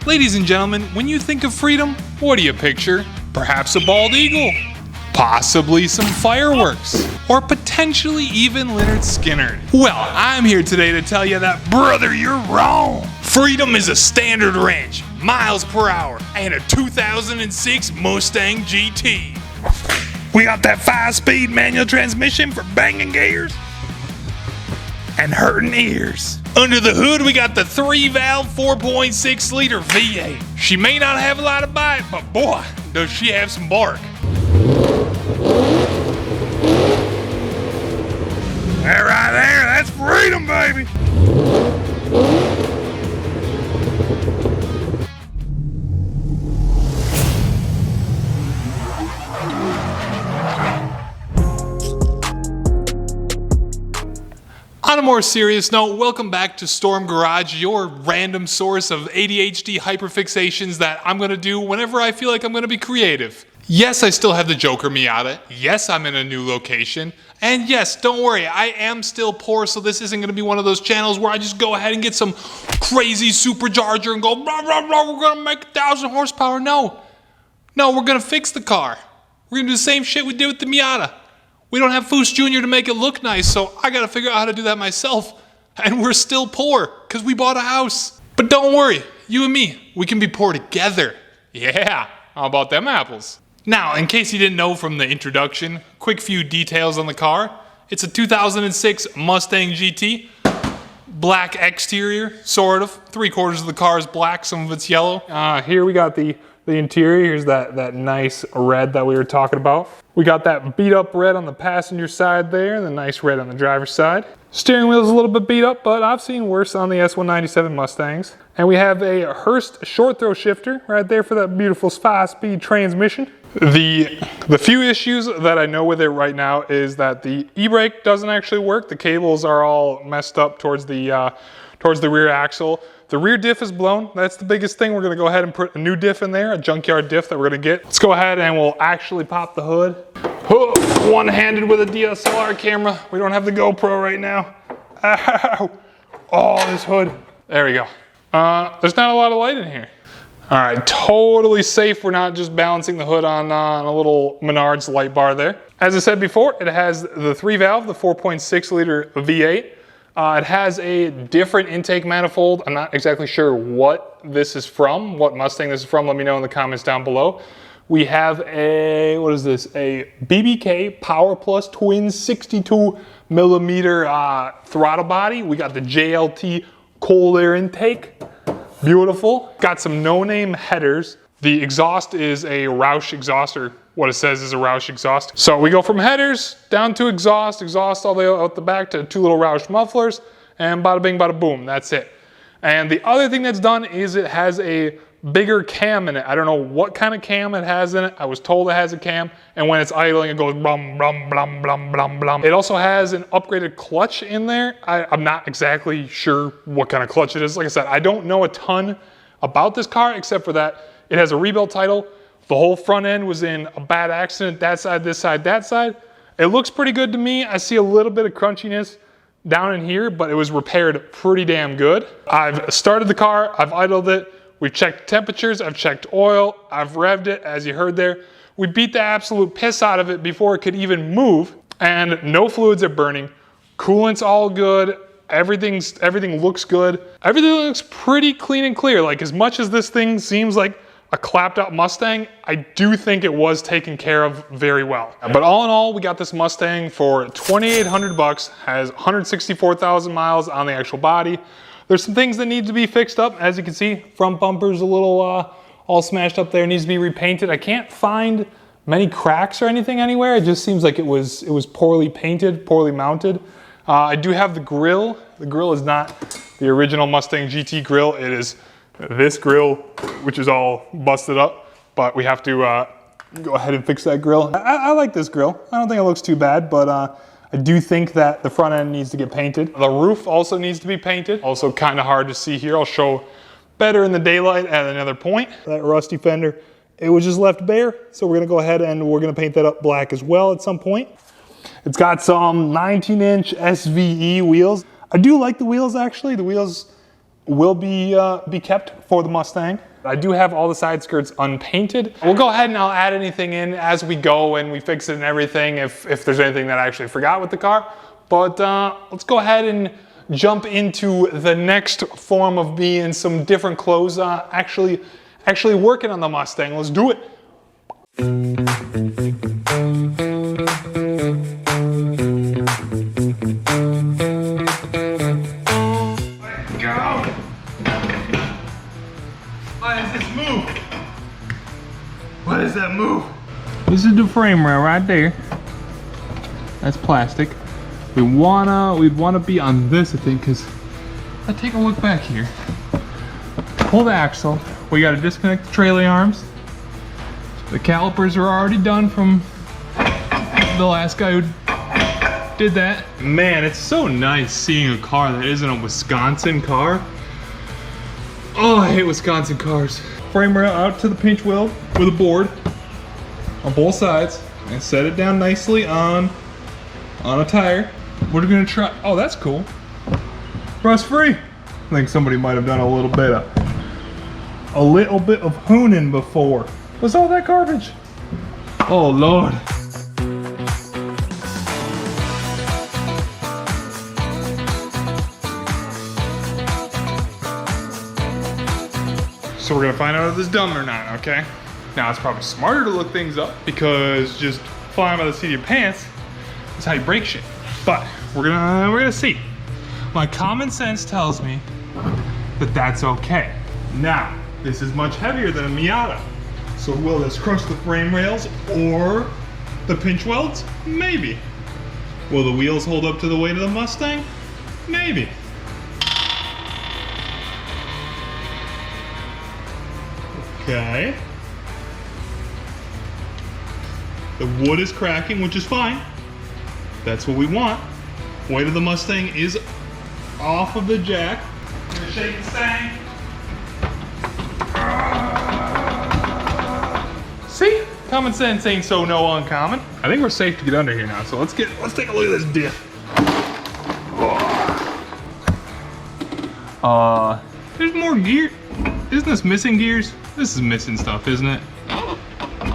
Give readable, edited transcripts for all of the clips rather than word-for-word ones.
Ladies and gentlemen, when you think of freedom, what do you picture? Perhaps a bald eagle, possibly some fireworks, or potentially even Lynyrd Skynyrd. Well, I'm here today to tell you that, brother, you're wrong. Freedom is a standard wrench, miles per hour, and a 2006 Mustang GT. We got that 5-speed manual transmission for banging gears and hurting ears. Under the hood, we got the 3-valve 4.6-liter V8. She may not have a lot of bite, but boy, does she have some bark. That right there, that's freedom, baby. On a more serious note, welcome back to StormGarage, your random source of ADHD hyperfixations that I'm gonna do whenever I feel like I'm gonna be creative. Yes, I still have the Joker Miata. Yes, I'm in a new location. And yes, don't worry, I am still poor, so this isn't gonna be one of those channels where I just go ahead and get some crazy supercharger and go, blah, blah, blah, we're gonna make 1,000 horsepower. No, we're gonna fix the car. We're gonna do the same shit we did with the Miata. We don't have Foose Jr. to make it look nice, so I gotta figure out how to do that myself. And we're still poor, because we bought a house. But don't worry, you and me, we can be poor together. Yeah, how about them apples? Now, in case you didn't know from the introduction, quick few details on the car. It's a 2006 Mustang GT. Black exterior, sort of. 3/4 of the car is black, some of it's yellow. Here we got the interior. Here's that nice red that we were talking about. We got that beat up red on the passenger side there, and the nice red on the driver's side. Steering wheel's a little bit beat up, but I've seen worse on the S197 Mustangs. And we have a Hurst short throw shifter right there for that beautiful 5-speed transmission. The few issues that I know with it right now is that the e-brake doesn't actually work. The cables are all messed up towards the rear axle. The rear diff is blown. That's the biggest thing. We're gonna go ahead and put a new diff in there, a junkyard diff that we're gonna get. Let's go ahead and we'll actually pop the hood. Oh, one-handed with a DSLR camera. We don't have the GoPro right now. Ow. Oh, this hood. There we go. There's not a lot of light in here. All right, totally safe. We're not just balancing the hood on a little Menards light bar there. As I said before, it has the 3-valve, the 4.6-liter V8. It has a different intake manifold. I'm not exactly sure what this is from, what Mustang this is from. Let me know in the comments down below. We have a, what is this? A BBK Power Plus Twin 62mm throttle body. We got the JLT cold air intake. Beautiful. Got some no-name headers. The exhaust is a Roush exhaust, or what it says is a Roush exhaust. So we go from headers down to exhaust all the way out the back to 2 little Roush mufflers, and bada bing, bada boom, that's it. And the other thing that's done is it has a bigger cam in it. I don't know what kind of cam it has in it. I was told it has a cam, and when it's idling, it goes blum, blum, blum, blum, blum, blum. It also has an upgraded clutch in there. I'm not exactly sure what kind of clutch it is. Like I said, I don't know a ton about this car, except for that it has a rebuild title. The whole front end was in a bad accident, that side, this side, that side. It looks pretty good to me. I see a little bit of crunchiness down in here, but it was repaired pretty damn good. I've started the car, I've idled it. We've checked temperatures, I've checked oil, I've revved it, as you heard there. We beat the absolute piss out of it before it could even move, and no fluids are burning. Coolant's all good, everything looks good. Everything looks pretty clean and clear. Like, as much as this thing seems like a clapped out Mustang, I do think it was taken care of very well. But all in all, we got this Mustang for $2,800, has 164,000 miles on the actual body. There's some things that need to be fixed up. As you can see, front bumper's a little all smashed up there, needs to be repainted. I can't find many cracks or anything anywhere. It just seems like it was poorly painted, poorly mounted. I do have the grill. The grill is not the original Mustang GT grill. It is this grill, which is all busted up, but we have to go ahead and fix that grill. I like this grill. I don't think it looks too bad, but I do think that the front end needs to get painted. The roof also needs to be painted. Also kind of hard to see here. I'll show better in the daylight at another point. That rusty fender, it was just left bare. So we're gonna go ahead and we're gonna paint that up black as well at some point. It's got some 19-inch SVE wheels. I do like the wheels actually. The wheels will be kept for the Mustang. I do have all the side skirts unpainted. We'll go ahead and I'll add anything in as we go and we fix it and everything if there's anything that I actually forgot with the car. But let's go ahead and jump into the next form of me in some different clothes. Actually working on the Mustang. Let's do it. Go! What is this move? What is that move? This is the frame rail right there. That's plastic. We'd wanna be on this, I think, because I take a look back here. Pull the axle. We gotta disconnect the trailer arms. The calipers are already done from the last guy who did that. Man, it's so nice seeing a car that isn't a Wisconsin car. Oh, I hate Wisconsin cars. Frame rail out to the pinch weld with a board on both sides and set it down nicely on a tire. We're gonna try, oh, that's cool. Rust free. I think somebody might have done a little bit of hooning before. What's all that garbage? Oh, Lord. So we're gonna find out if this is dumb or not, okay? Now it's probably smarter to look things up because just flying by the seat of your pants is how you break shit. But we're gonna see. My common sense tells me that that's okay. Now, this is much heavier than a Miata. So will this crush the frame rails or the pinch welds? Maybe. Will the wheels hold up to the weight of the Mustang? Maybe. Okay. The wood is cracking, which is fine. That's what we want. Weight of the Mustang is off of the jack. I'm gonna shake the stang. See? Common sense ain't so no uncommon. I think we're safe to get under here now, so let's take a look at this diff. There's more gear. Isn't this missing gears? This is missing stuff, isn't it? Oh,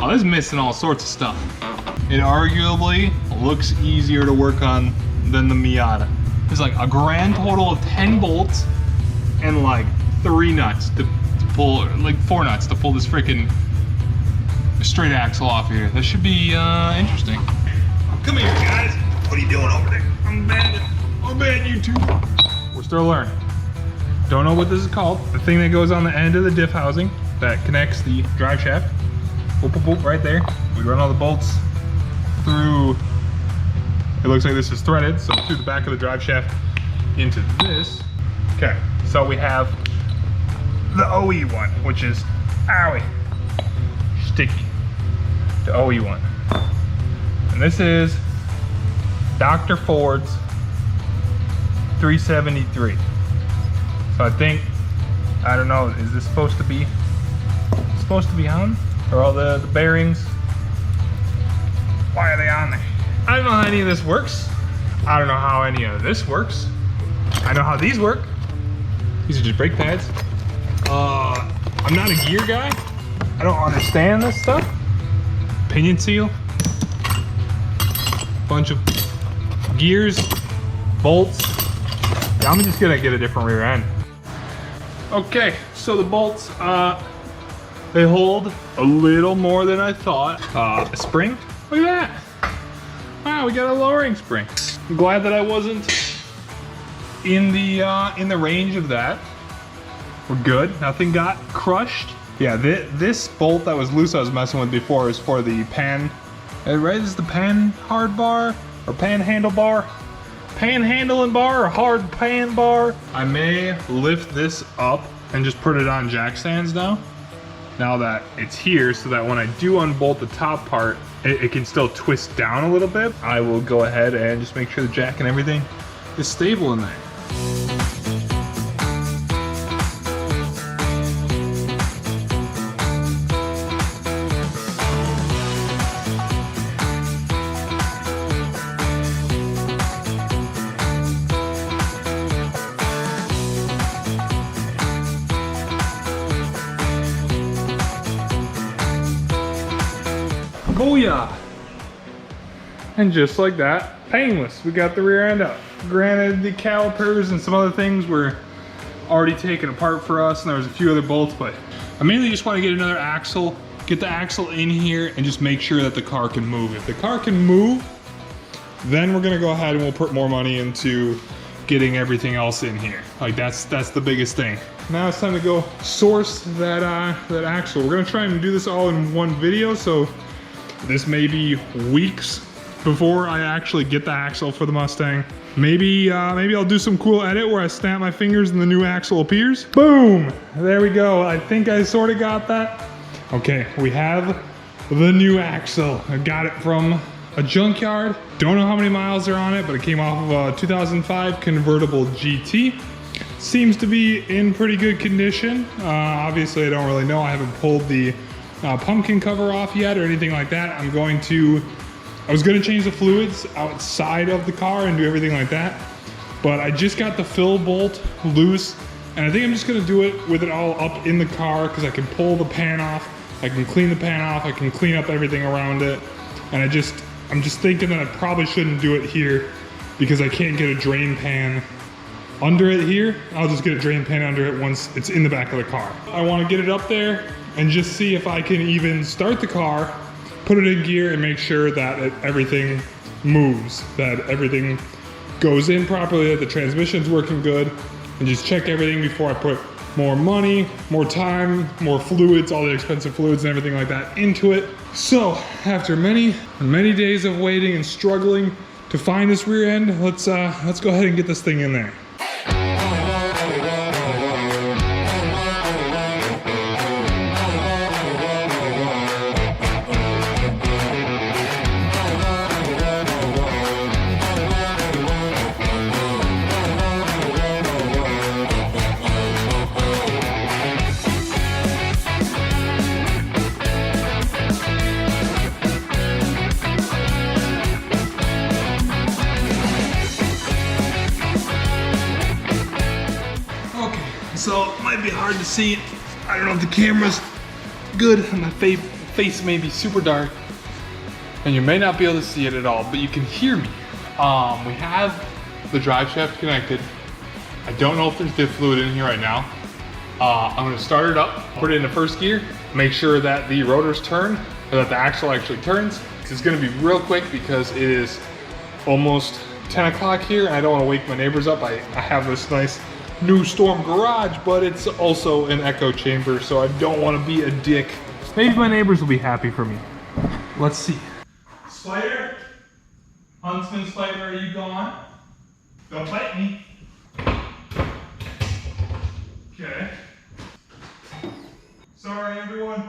this is missing all sorts of stuff. It arguably looks easier to work on than the Miata. There's like a grand total of 10 bolts and like 3 nuts to pull, like 4 nuts to pull this freaking straight axle off here. That should be interesting. Come here, guys. What are you doing over there? I'm bad, you two. We're still learning. Don't know what this is called. The thing that goes on the end of the diff housing that connects the drive shaft. Boop, boop, boop, right there. We run all the bolts through. It looks like this is threaded, so through the back of the drive shaft into this. Okay, so we have the OE one, which is, owie, sticky. The OE one. And this is Dr. Ford's 373. So I think, I don't know, is this supposed to be on? Or all the bearings? Why are they on there? I don't know how any of this works. I don't know how any of this works. I know how these work. These are just brake pads. I'm not a gear guy. I don't understand this stuff. Pinion seal. Bunch of gears, bolts. Yeah, I'm just gonna get a different rear end. Okay, so the bolts, they hold a little more than I thought. A spring, look at that. Wow, we got a lowering spring. I'm glad that I wasn't in the range of that. We're good, nothing got crushed. Yeah, this bolt that was loose I was messing with before is for the pan, right? This is the pan hard bar, or pan handle bar? Panhandling bar or hard pan bar. I may lift this up and just put it on jack stands now that it's here, so that when I do unbolt the top part, it can still twist down a little bit. I will go ahead and just make sure the jack and everything is stable in there. Booyah! And just like that, painless. We got the rear end out. Granted, the calipers and some other things were already taken apart for us, and there was a few other bolts, but I mainly just want to get another axle, get the axle in here, and just make sure that the car can move. If the car can move, then we're gonna go ahead and we'll put more money into getting everything else in here. Like that's the biggest thing. Now it's time to go source that axle. We're gonna try and do this all in one video, so this may be weeks before I actually get the axle for the Mustang. Maybe I'll do some cool edit where I snap my fingers and the new axle appears. Boom! There we go. I think I sort of got that. Okay, we have the new axle. I got it from a junkyard. Don't know how many miles are on it, but it came off of a 2005 convertible GT. Seems to be in pretty good condition. Obviously, I don't really know. I haven't pulled the pumpkin cover off yet or anything like that. I was gonna change the fluids outside of the car and do everything like that, but I just got the fill bolt loose, and I think I'm just gonna do it with it all up in the car because I can pull the pan off, I can clean the pan off, I can clean up everything around it, and I'm just thinking that I probably shouldn't do it here because I can't get a drain pan under it here. I'll just get a drain pan under it once it's in the back of the car. I wanna get it up there and just see if I can even start the car, put it in gear, and make sure that everything moves, that everything goes in properly, that the transmission's working good, and just check everything before I put more money, more time, more fluids, all the expensive fluids and everything like that into it. So after many days of waiting and struggling to find this rear end, let's go ahead and get this thing in there. So it might be hard to see. I don't know if the camera's good. My face may be super dark and you may not be able to see it at all, but you can hear me. We have the drive shaft connected. I don't know if there's diff fluid in here right now. I'm gonna start it up, put it into first gear, make sure that the rotors turn, or that the axle actually turns. It's gonna be real quick because it is almost 10 o'clock here and I don't wanna wake my neighbors up. I have this nice new StormGarage, but it's also an echo chamber, so I don't want to be a dick. Maybe my neighbors will be happy for me. Let's see. Spider? Huntsman Spider, are you gone? Don't bite me. Okay. Sorry, everyone.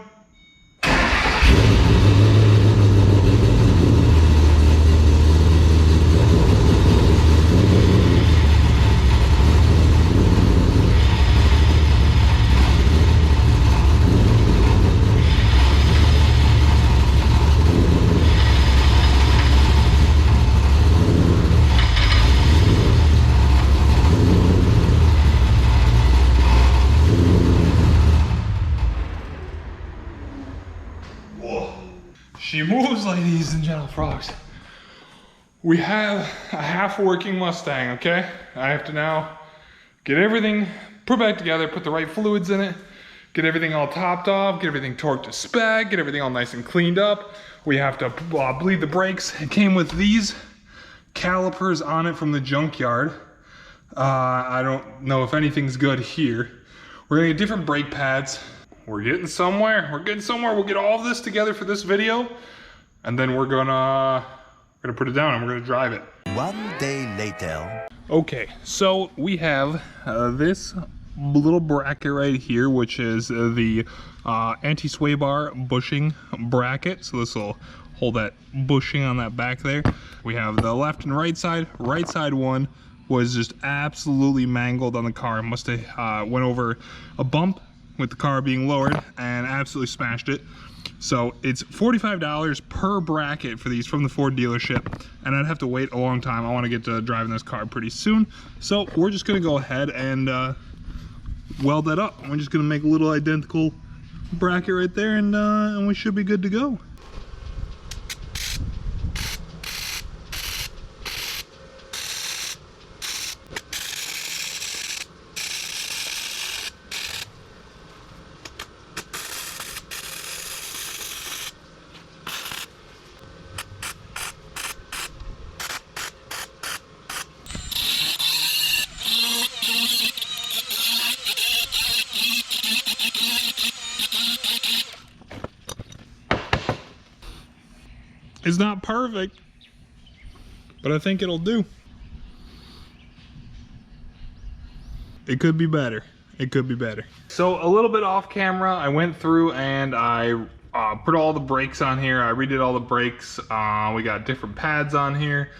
She moves, ladies and gentle frogs. We have a half working Mustang, okay? I have to now get everything put back together, put the right fluids in it, get everything all topped off, get everything torqued to spec, get everything all nice and cleaned up. We have to bleed the brakes. It came with these calipers on it from the junkyard. I don't know if anything's good here. We're gonna get different brake pads. We're getting somewhere. We're getting somewhere. We'll get all of this together for this video, and then we're gonna put it down and we're gonna drive it. One day later. Okay, so we have this little bracket right here, which is the anti-sway bar bushing bracket. So this will hold that bushing on that back there. We have the left and right side. Right side one was just absolutely mangled on the car. Must have went over a bump with the car being lowered and absolutely smashed it. So it's $45 per bracket for these from the Ford dealership, and I'd have to wait a long time. I want to get to driving this car pretty soon. So we're just gonna go ahead and weld that up. We're just gonna make a little identical bracket right there, and we should be good to go. It's not perfect, but I think it'll do. It could be better. It could be better. So a little bit off camera, I went through and I put all the brakes on here. I redid all the brakes. We got different pads on here.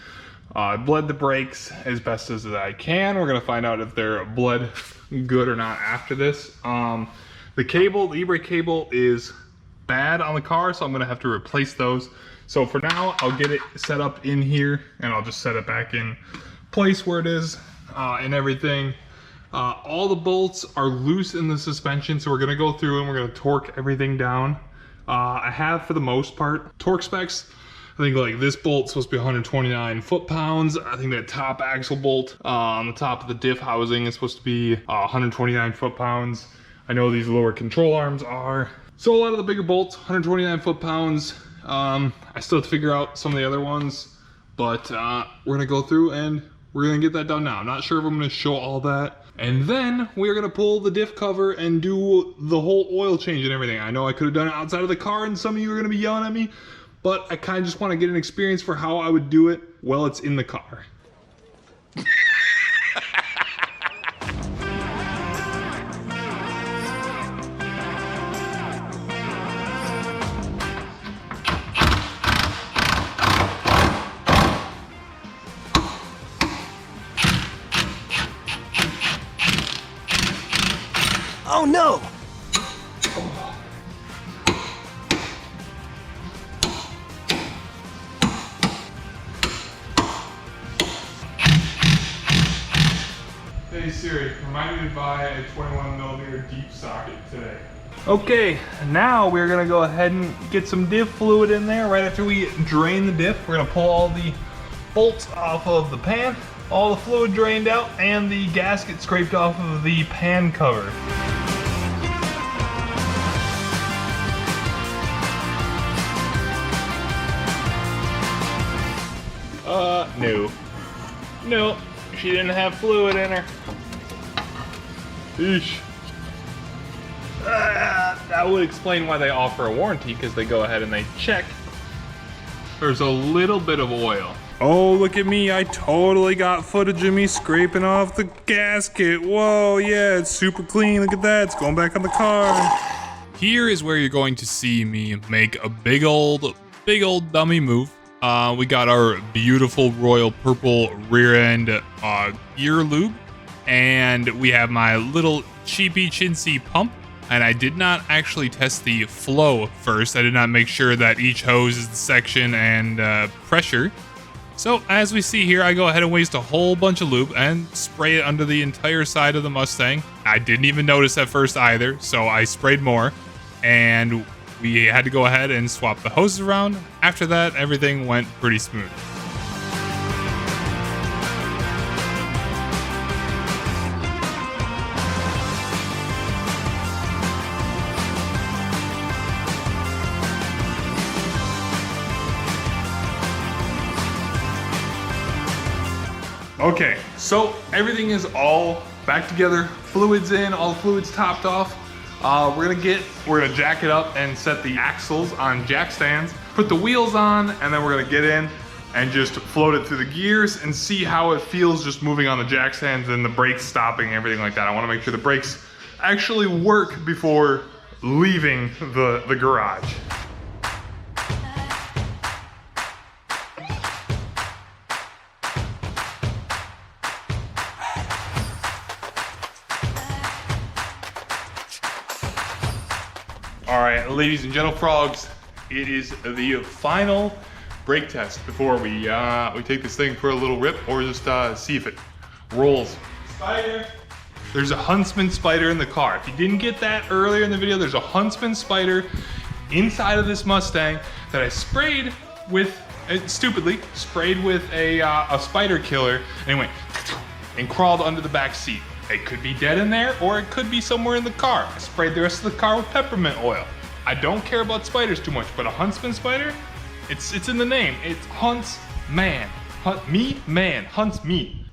I bled the brakes as best as I can. We're gonna find out if they're bled good or not after this. The cable, the e-brake cable is bad on the car, so I'm gonna have to replace those. So for now, I'll get it set up in here and I'll just set it back in place where it is and everything. All the bolts are loose in the suspension, so we're gonna go through and we're gonna torque everything down. I have, for the most part, torque specs. I think like this bolt's supposed to be 129 foot-pounds. I think that top axle bolt on the top of the diff housing is supposed to be 129 foot-pounds. I know these lower control arms are. So a lot of the bigger bolts, 129 foot-pounds. I still have to figure out some of the other ones, but we're gonna go through and we're gonna get that done now. I'm not sure if I'm gonna show all that. And then we're gonna pull the diff cover and do the whole oil change and everything. I know I could have done it outside of the car and some of you are gonna be yelling at me, but I kind of just want to get an experience for how I would do it while it's in the car. Oh no! Hey Siri, remind me to buy a 21mm deep socket today. Okay, now we're gonna go ahead and get some diff fluid in there. Right after we drain the diff, we're gonna pull all the bolts off of the pan, all the fluid drained out, and the gasket scraped off of the pan cover. No, she didn't have fluid in her. Eesh. That would explain why they offer a warranty, because they go ahead and they check. There's a little bit of oil. Oh, look at me. I totally got footage of me scraping off the gasket. Whoa, yeah, it's super clean. Look at that. It's going back on the car. Here is where you're going to see me make a big old dummy move. We got our beautiful royal purple rear end gear lube, and we have my little cheapy chintzy pump. And I did not actually test the flow first. I did not make sure that each hose is the section and pressure. So as we see here, I go ahead and waste a whole bunch of lube and spray it under the entire side of the Mustang. I didn't even notice at first either, so I sprayed more, and we had to go ahead and swap the hoses around. After that, everything went pretty smooth. Okay, so everything is all back together. Fluids in, all the fluids topped off. We're gonna jack it up and set the axles on jack stands, put the wheels on, and then we're gonna get in and just float it through the gears and see how it feels just moving on the jack stands and the brakes stopping and everything like that. I wanna make sure the brakes actually work before leaving the garage. All right, ladies and gentle frogs, it is the final brake test before we take this thing for a little rip or just see if it rolls. Spider. There's a Huntsman spider in the car. If you didn't get that earlier in the video, there's a Huntsman spider inside of this Mustang that I sprayed with, stupidly, sprayed with a spider killer, and it went and crawled under the back seat. It could be dead in there, or it could be somewhere in the car. I sprayed the rest of the car with peppermint oil. I don't care about spiders too much, but a Huntsman spider, it's in the name. It's hunts man. Hunt me, man, hunts me.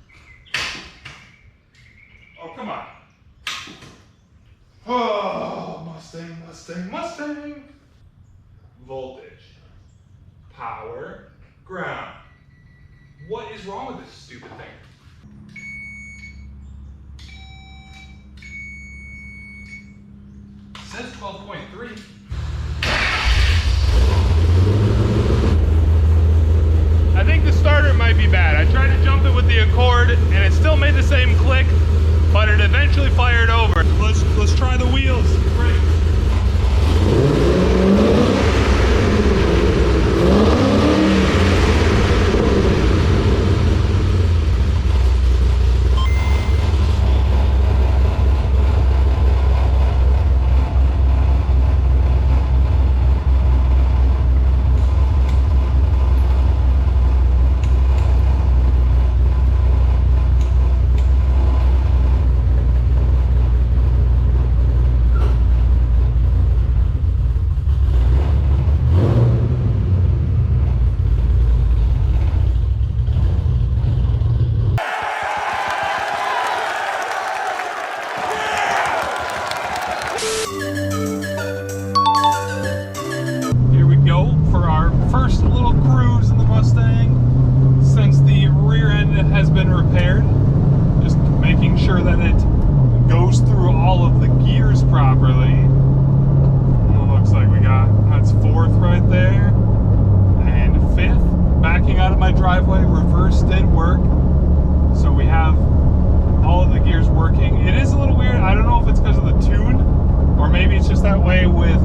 Oh, come on. Oh, Mustang, Mustang, Mustang. Voltage. power, ground. What is wrong with this stupid thing? It says 12.3. I think the starter might be bad. I tried to jump it with the Accord and it still made the same click, but it eventually fired over. Let's try the wheels. Great. First little cruise in the Mustang since the rear end has been repaired. Just making sure that it goes through all of the gears properly. It looks like we got, that's fourth right there, and fifth. Backing out of my driveway, reverse did work. So we have all of the gears working. It is a little weird. I don't know if it's because of the tune, or maybe it's just that way with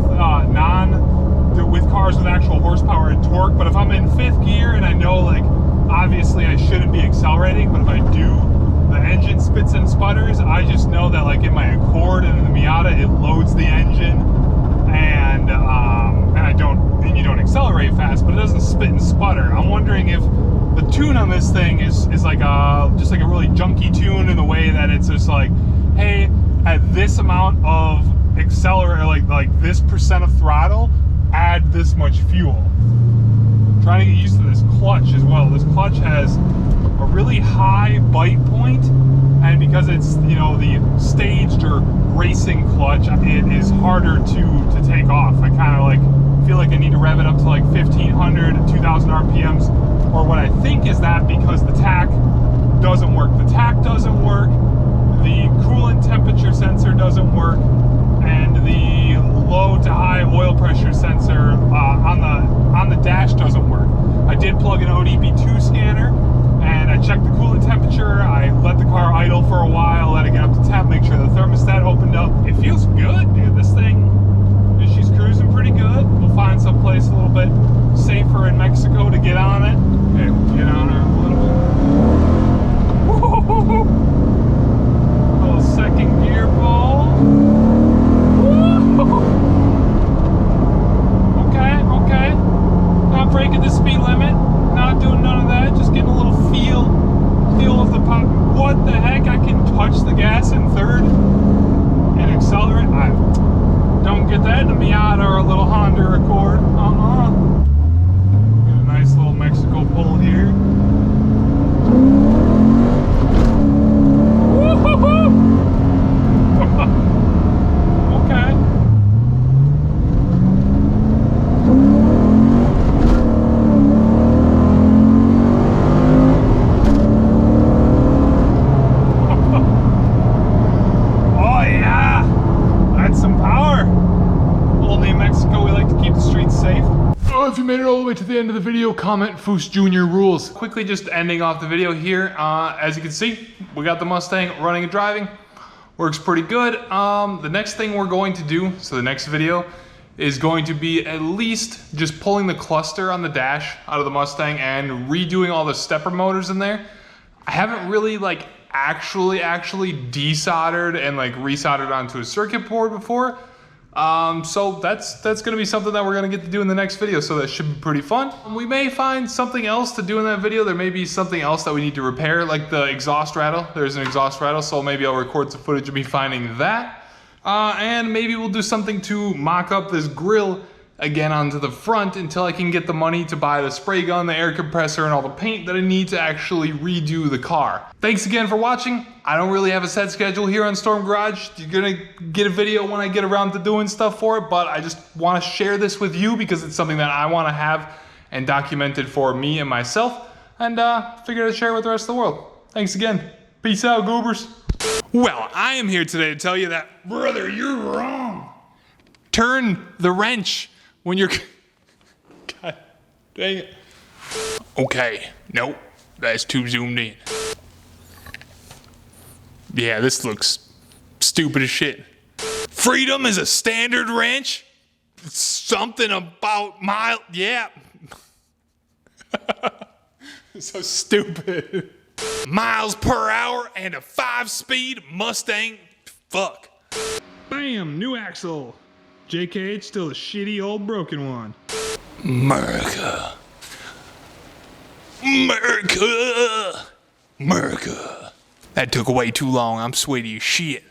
with cars with actual horsepower and torque. But if I'm in fifth gear and I know, like, obviously I shouldn't be accelerating, but if I do, the engine spits and sputters. I just know that, like, in my Accord and in the Miata, it loads the engine, and you don't accelerate fast, but it doesn't spit and sputter. I'm wondering if the tune on this thing is like just like a really junky tune, in the way that it's just like, hey, at this amount of accelerator, like this percent of throttle, add this much fuel. Trying to get used to this clutch as well. This clutch has a really high bite point, and because it's, you know, the staged or racing clutch, it is harder to take off. I kind of like feel like I need to rev it up to like 1500 to 2000 RPMs, or what I think is that, because the tach doesn't work. The tach doesn't work, the coolant temperature sensor doesn't work, and the low to high oil pressure sensor on the dash doesn't work. I did plug an ODP2 scanner, and I checked the coolant temperature. I let the car idle for a while, let it get up to temp, make sure the thermostat opened up. It feels good, dude. This thing, she's cruising pretty good. We'll find some place a little bit safer in Mexico to get on it. Okay, we'll get on her a little bit. Woo-hoo-hoo-hoo. Little second gear ball. Okay. Not breaking the speed limit. Not doing none of that. Just getting a little feel of the pop. What the heck? I can touch the gas in third and accelerate. I don't get that in a Miata or a little Honda Accord. Get a nice little Mexico pull here. Woo-hoo-hoo! Okay. Oh yeah, that's some power. Only in Mexico we like to keep the streets safe. Oh, if you made it all the way to the end of the video, comment Foos Jr. rules. Quickly just ending off the video here. As you can see, we got the Mustang running and driving. Works pretty good. The next thing we're going to do, so the next video, is going to be at least just pulling the cluster on the dash out of the Mustang and redoing all the stepper motors in there. I haven't really like actually desoldered and like resoldered onto a circuit board before. So that's gonna be something that we're gonna get to do in the next video, so that should be pretty fun. We may find something else to do in that video. There may be something else that we need to repair, like the exhaust rattle. There's an exhaust rattle, so maybe I'll record some footage of me finding that. And maybe we'll do something to mock up this grill again onto the front until I can get the money to buy the spray gun, the air compressor, and all the paint that I need to actually redo the car. Thanks again for watching. I don't really have a set schedule here on StormGarage. You're gonna get a video when I get around to doing stuff for it, but I just wanna share this with you because it's something that I wanna have and documented for me and myself, and figured I'd share it with the rest of the world. Thanks again. Peace out, goobers. Well, I am here today to tell you that, brother, you're wrong. Turn the wrench when you're... God dang it. Okay, nope, that's too zoomed in. Yeah, this looks stupid as shit. Freedom is a standard wrench? Something about yeah. So stupid. Miles per hour and a 5-speed Mustang. Fuck. Bam, new axle. JKH still a shitty old broken one. America. America. America. That took way too long. I'm sweaty as shit.